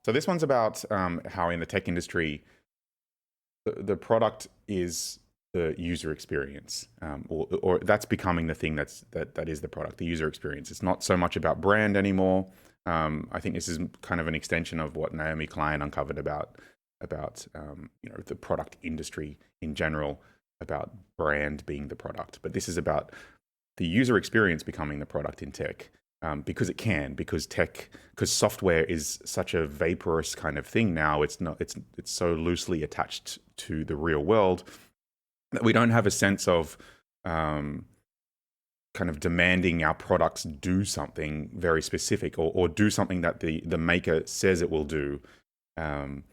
So this one's about how in the tech industry, the product is the user experience, or that's becoming the thing that is the product, the user experience. It's not so much about brand anymore. I think this is kind of an extension of what Naomi Klein uncovered about the product industry in general, about brand being the product. But this is about the user experience becoming the product in tech. Because software is such a vaporous kind of thing now. It's so loosely attached to the real world that we don't have a sense of kind of demanding our products do something very specific, or do something that the maker says it will do, and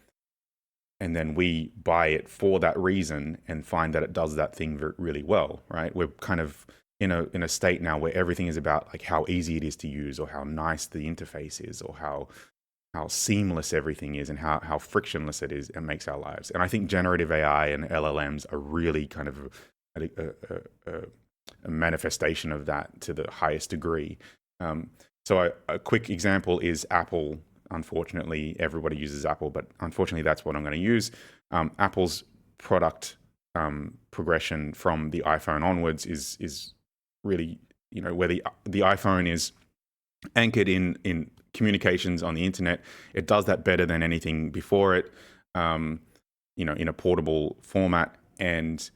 then we buy it for that reason and find that it does that thing really well, right? We're kind of in a state now where everything is about like how easy it is to use, or how nice the interface is, or how seamless everything is, and how frictionless it is and makes our lives. And I think generative AI and LLMs are really kind of a manifestation of that to the highest degree. So a quick example is Apple. Unfortunately, everybody uses Apple, but unfortunately, that's what I'm going to use. Apple's product progression from the iPhone onwards is really, where the iPhone is anchored in communications on the internet. It does that better than anything before it, in a portable format, and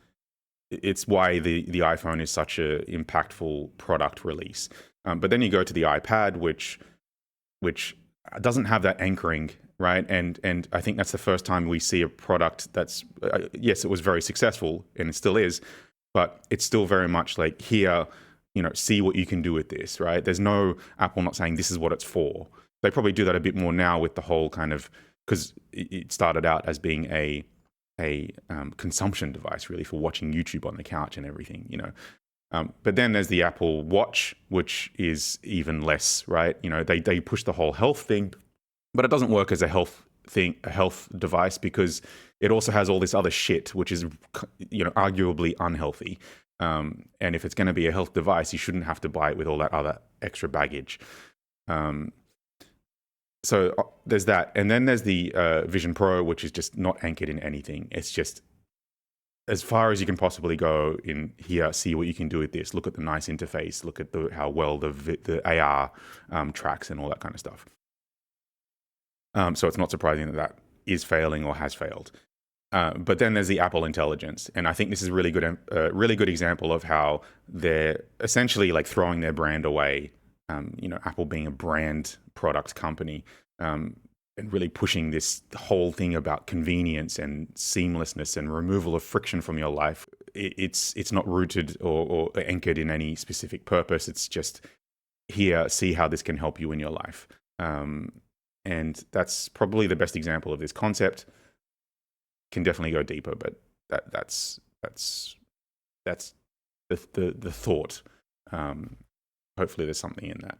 it's why the iPhone is such a impactful product release. But then you go to the iPad, which doesn't have that anchoring, right? And I think that's the first time we see a product that's yes, it was very successful, and it still is, but it's still very much like, here, see what you can do with this, right? There's no Apple not saying this is what it's for. They probably do that a bit more now with the whole kind of, because it started out as being a consumption device, really, for watching YouTube on the couch and everything, But then there's the Apple Watch, which is even less, right? They push the whole health thing, but it doesn't work as a health device, because it also has all this other shit, which is, arguably unhealthy. And if it's going to be a health device, you shouldn't have to buy it with all that other extra baggage. So there's that. And then there's the Vision Pro, which is just not anchored in anything. It's just as far as you can possibly go in here. See what you can do with this. Look at the nice interface. Look at how well the AR tracks and all that kind of stuff. So it's not surprising that is failing or has failed. But then there's the Apple Intelligence, and I think this is a really good example of how they're essentially like throwing their brand away. Apple being a brand product company, and really pushing this whole thing about convenience and seamlessness and removal of friction from your life. It's not rooted or anchored in any specific purpose. It's just, here, see how this can help you in your life. And that's probably the best example of this concept. Can definitely go deeper, but that's the thought. Hopefully there's something in that.